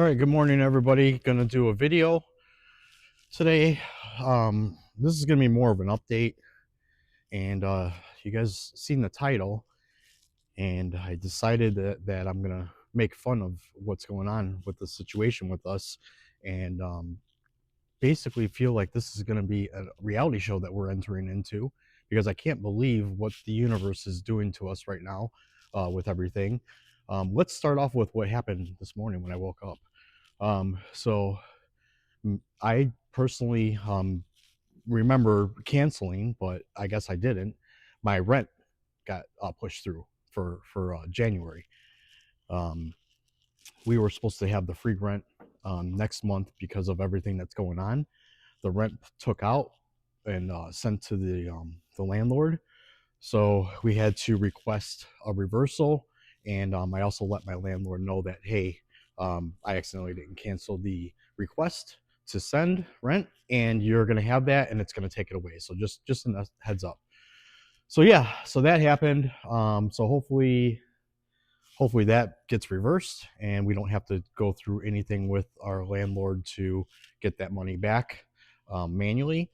All right, good morning, everybody. Gonna do a video today. This is gonna be more of an update, and you guys seen the title, and I decided that I'm gonna make fun of what's going on with the situation with us, and basically feel like this is gonna be a reality show that we're entering into because I can't believe what the universe is doing to us right now with everything. Let's start off with what happened this morning when I woke up. So I personally remember canceling, but I guess I didn't. My rent got pushed through for January. Um, we were supposed to have the free rent next month because of everything that's going on. The rent took out and sent to the landlord, so we had to request a reversal. And I also let my landlord know that, hey, I accidentally didn't cancel the request to send rent, and you're going to have that, and it's going to take it away. So just a heads up. So yeah, so that happened. So hopefully that gets reversed, and we don't have to go through anything with our landlord to get that money back manually.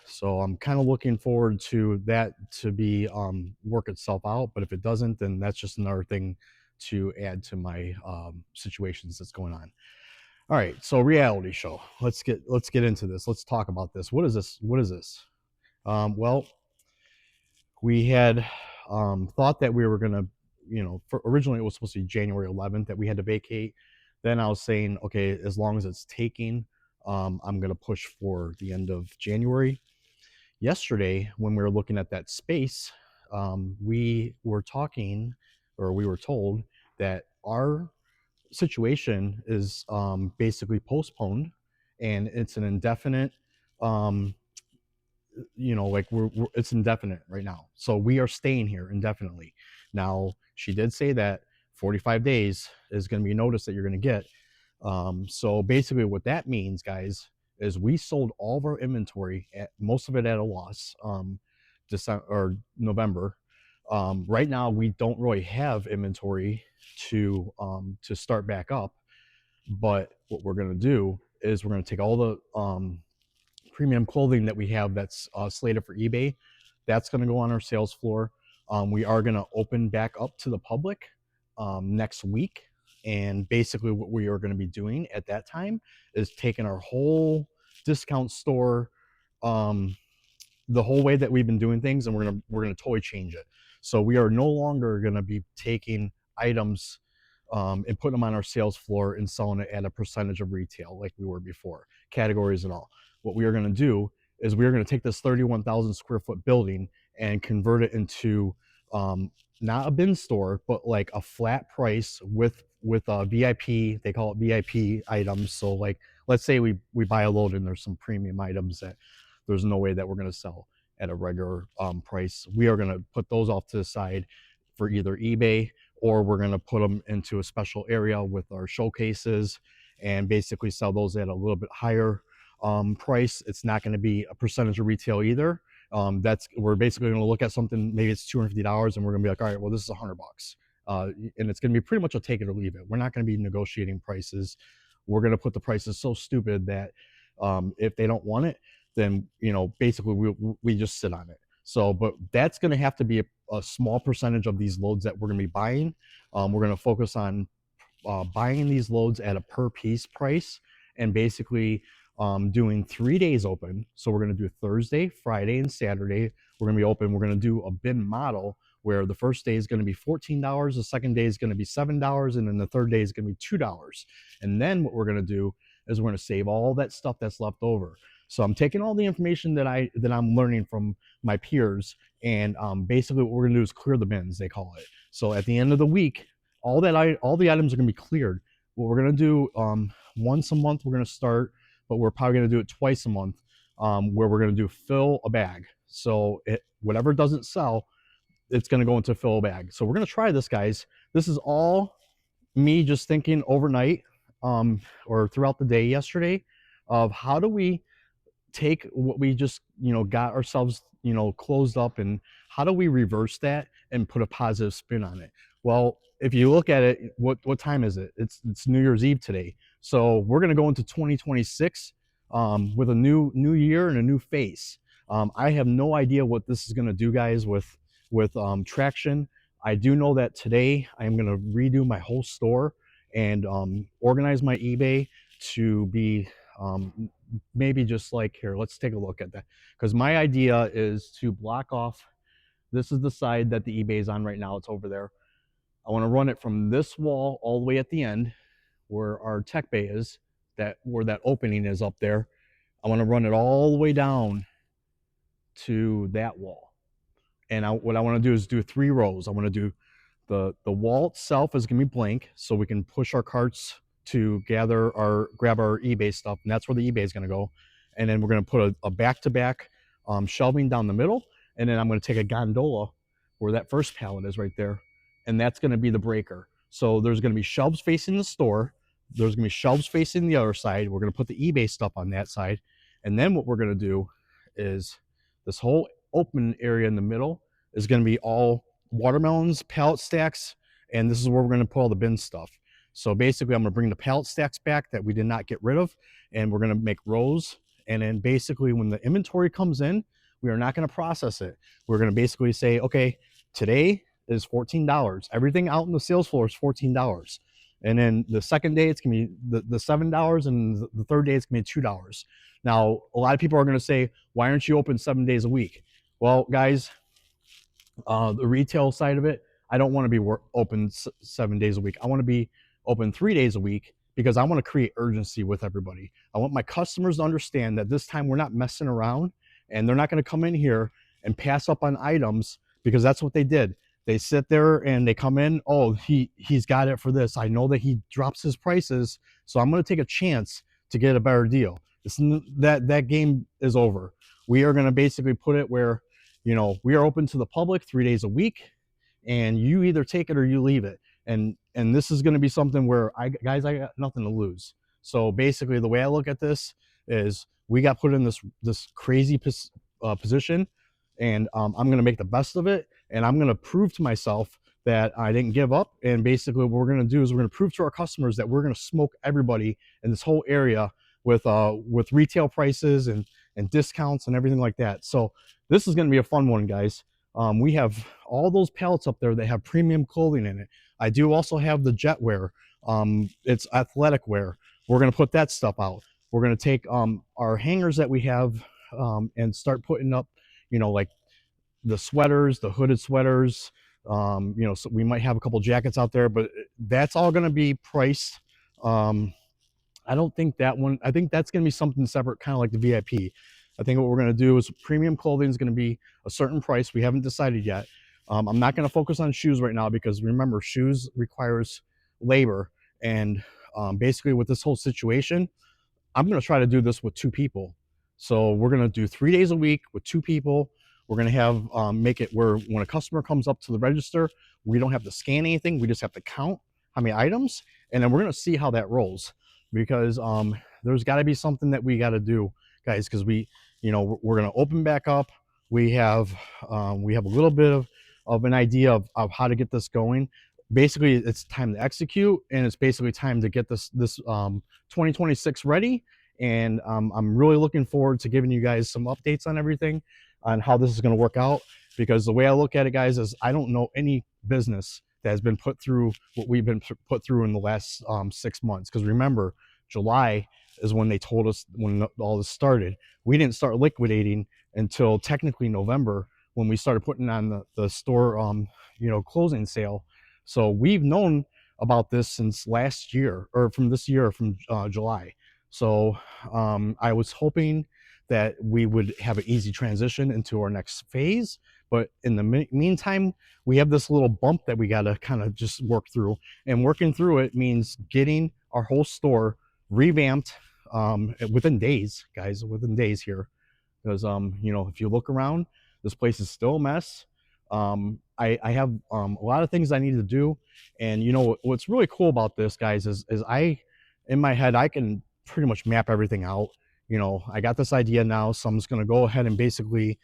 So I'm kind of looking forward to that to be work itself out. But if it doesn't, then that's just another thing to add to my situations that's going on. All right, so reality show. Let's get into this. Let's talk about this. What is this? What is this? Well, we had thought that we were gonna, originally it was supposed to be January 11th that we had to vacate. Then I was saying, okay, as long as it's taking, I'm gonna push for the end of January. Yesterday when we were looking at that space, we were talking, or we were told that our situation is basically postponed, and it's an indefinite, um, like it's indefinite right now. So we are staying here indefinitely. Now, she did say that 45 days is going to be a notice that you're going to get. So basically, what that means, guys, is we sold all of our inventory, at most of it at a loss, December or November. Right now, we don't really have inventory to start back up. But what we're going to do is we're going to take all the premium clothing that we have that's slated for eBay. That's going to go on our sales floor. We are going to open back up to the public next week. And basically, what we are going to be doing at that time is taking our whole discount store, um, the whole way that we've been doing things, and we're gonna totally change it. So we are no longer going to be taking items and putting them on our sales floor and selling it at a percentage of retail like we were before, categories and all. What we are going to do is we are going to take this 31,000 square foot building and convert it into not a bin store, but like a flat price with a VIP. They call it VIP items. So like, let's say we buy a load and there's some premium items that there's no way that we're going to sell at a regular price. We are going to put those off to the side for either eBay, or we're going to put them into a special area with our showcases and basically sell those at a little bit higher price. It's not going to be a percentage of retail either. We're basically going to look at something, maybe it's $250, and we're going to be like, all right, well, this is $100. And it's going to be pretty much a take it or leave it. We're not going to be negotiating prices. We're going to put the prices so stupid that if they don't want it, then basically we just sit on it. So, but that's going to have to be a small percentage of these loads that we're going to be buying. We're going to focus on buying these loads at a per piece price, and basically doing 3 days open. So we're going to do Thursday, Friday, and Saturday. We're going to be open. We're going to do a bin model where the first day is going to be $14, the second day is going to be $7, and then the third day is going to be $2. And then what we're going to do is we're going to save all that stuff that's left over. So I'm taking all the information that I'm learning from my peers, and basically what we're going to do is clear the bins, they call it. So at the end of the week, all the items are going to be cleared. What we're going to do, once a month we're going to start, but we're probably going to do it twice a month, where we're going to do fill a bag. So whatever doesn't sell, it's going to go into fill a bag. So we're going to try this, guys. This is all me just thinking overnight, or throughout the day yesterday, of how do we take what we just got ourselves closed up, and how do we reverse that and put a positive spin on it. Well, if you look at it, what time is it? It's New Year's Eve today. So we're gonna go into 2026 with a new year and a new face. I have no idea what this is gonna do, guys, with traction. I do know that today I am gonna redo my whole store and organize my eBay to be maybe just like here. Let's take a look at that because my idea is to block off. This is the side that the eBay is on right now. It's over there. I want to run it from this wall all the way at the end where our tech bay is, that where that opening is up there. I want to run it all the way down to that wall. And what I want to do is do 3 rows. I want to do the wall itself is going to be blank, so we can push our carts to grab our eBay stuff, and that's where the eBay is going to go. And then we're going to put a back-to-back shelving down the middle, and then I'm going to take a gondola where that first pallet is right there, and that's going to be the breaker. So there's going to be shelves facing the store. There's going to be shelves facing the other side. We're going to put the eBay stuff on that side, and then what we're going to do is this whole open area in the middle is going to be all watermelons, pallet stacks, and this is where we're going to put all the bin stuff. So basically, I'm going to bring the pallet stacks back that we did not get rid of, and we're going to make rows. And then basically, when the inventory comes in, we are not going to process it. We're going to basically say, okay, today is $14. Everything out in the sales floor is $14. And then the second day, it's going to be the $7, and the third day, it's going to be $2. Now, a lot of people are going to say, why aren't you open 7 days a week? Well, guys, the retail side of it, I don't want to be open 7 days a week. I want to be open 3 days a week because I want to create urgency with everybody. I want my customers to understand that this time we're not messing around, and they're not going to come in here and pass up on items because that's what they did. They sit there and they come in, oh, he's got it for this. I know that he drops his prices, so I'm going to take a chance to get a better deal. That game is over. We are going to basically put it where, we are open to the public 3 days a week, and you either take it or you leave it. And this is going to be something where I got nothing to lose. So basically, the way I look at this is we got put in this crazy position, and I'm going to make the best of it, and I'm going to prove to myself that I didn't give up. And basically, what we're going to do is we're going to prove to our customers that we're going to smoke everybody in this whole area with retail prices and discounts and everything like that. So this is going to be a fun one, guys. We have all those pallets up there that have premium clothing in it. I do also have the jet wear. It's athletic wear. We're going to put that stuff out. We're going to take our hangers that we have and start putting up, like the sweaters, the hooded sweaters. So we might have a couple jackets out there, but that's all going to be priced. I don't think that one, I think that's going to be something separate, kind of like the VIP. I think what we're going to do is premium clothing is going to be a certain price. We haven't decided yet. I'm not going to focus on shoes right now because remember, shoes requires labor. And basically with this whole situation, I'm going to try to do this with 2 people. So we're going to do 3 days a week with 2 people. We're going to have make it where when a customer comes up to the register, we don't have to scan anything. We just have to count how many items, and then we're going to see how that rolls because there's got to be something that we got to do, guys, because we're going to open back up. We have a little bit of an idea of how to get this going. Basically, it's time to execute, and it's basically time to get this 2026 ready. And I'm really looking forward to giving you guys some updates on everything, on how this is going to work out. Because the way I look at it, guys, is I don't know any business that has been put through what we've been put through in the last 6 months. Because remember, July is when they told us when all this started. We didn't start liquidating until technically November when we started putting on the store closing sale. So we've known about this since last year, or from this year, from July. So I was hoping that we would have an easy transition into our next phase. But in the meantime, we have this little bump that we got to kind of just work through. And working through it means getting our whole store revamped within days, guys, within days here. Because, if you look around, this place is still a mess. I have a lot of things I need to do. And, what's really cool about this, guys, is in my head, I can pretty much map everything out. I got this idea now, so I'm just going to go ahead and basically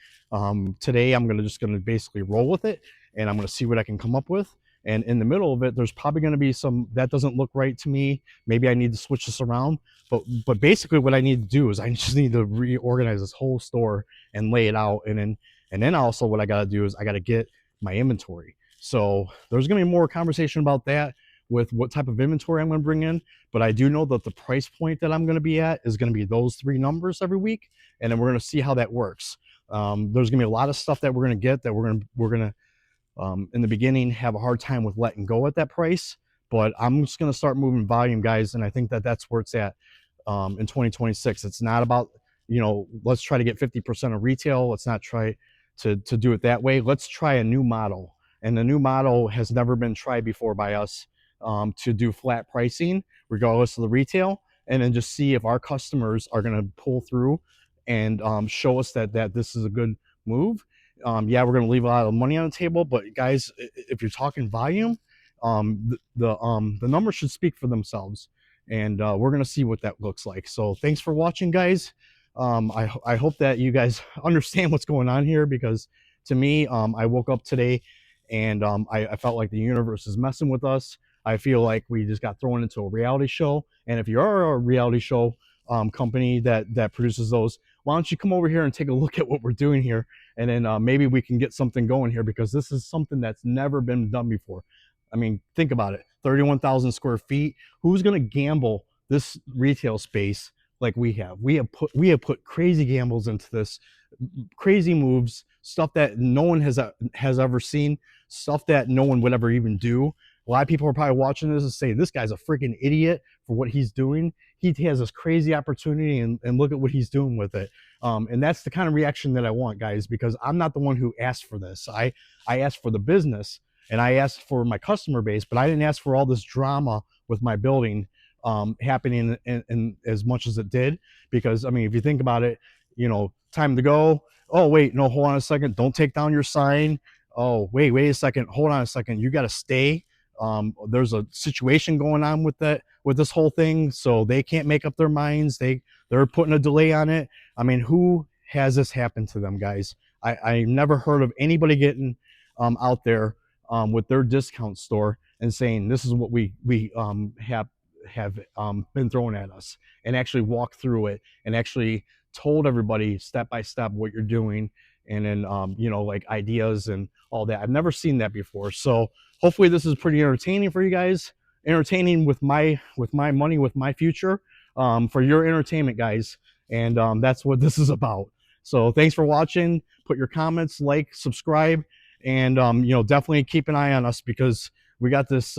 today I'm just going to basically roll with it, and I'm going to see what I can come up with. And in the middle of it, there's probably going to be some that doesn't look right to me. Maybe I need to switch this around. But basically what I need to do is I just need to reorganize this whole store and lay it out. And then also what I got to do is I got to get my inventory. So there's going to be more conversation about that with what type of inventory I'm going to bring in. But I do know that the price point that I'm going to be at is going to be those three numbers every week. And then we're going to see how that works. There's going to be a lot of stuff that we're going to get that we're going to in the beginning have a hard time with letting go at that price. But I'm just going to start moving volume, guys. And I think that that's where it's at in 2026. It's not about, let's try to get 50% of retail. Let's not try to do it that way. Let's try a new model. And the new model has never been tried before by us, to do flat pricing, regardless of the retail, and then just see if our customers are going to pull through and show us that this is a good move. Yeah, we're going to leave a lot of money on the table, but guys, if you're talking volume, the numbers should speak for themselves, and we're going to see what that looks like. So thanks for watching, guys. I hope that you guys understand what's going on here, because to me, I woke up today and I felt like the universe is messing with us. I feel like we just got thrown into a reality show. And if you are a reality show company that produces those, why don't you come over here and take a look at what we're doing here, and then maybe we can get something going here, because this is something that's never been done before. I mean, think about it: 31,000 square feet. Who's going to gamble this retail space like we have? We have put crazy gambles into this, crazy moves, stuff that no one has ever seen, stuff that no one would ever even do. A lot of people are probably watching this and say, this guy's a freaking idiot for what he's doing. He has this crazy opportunity, and look at what he's doing with it. And that's the kind of reaction that I want, guys, because I'm not the one who asked for this. I asked for the business, and I asked for my customer base, but I didn't ask for all this drama with my building happening in as much as it did. Because, I mean, if you think about it, time to go. Oh, wait, no, hold on a second. Don't take down your sign. Oh, wait a second. Hold on a second. You got to stay. There's a situation going on with this whole thing, so they can't make up their minds. They're putting a delay on it. I mean, who has this happen to them, guys? I never heard of anybody getting out there with their discount store and saying this is what we have been thrown at us, and actually walk through it and actually told everybody step by step what you're doing, and then like ideas and all that. I've never seen that before. So hopefully this is pretty entertaining for you guys, entertaining with my money, with my future, for your entertainment, guys. And that's what this is about. So thanks for watching. Put your comments, like, subscribe, and definitely keep an eye on us, because we got this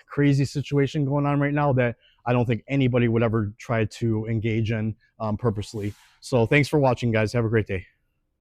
crazy situation going on right now that I don't think anybody would ever try to engage in purposely. So thanks for watching, guys. Have a great day.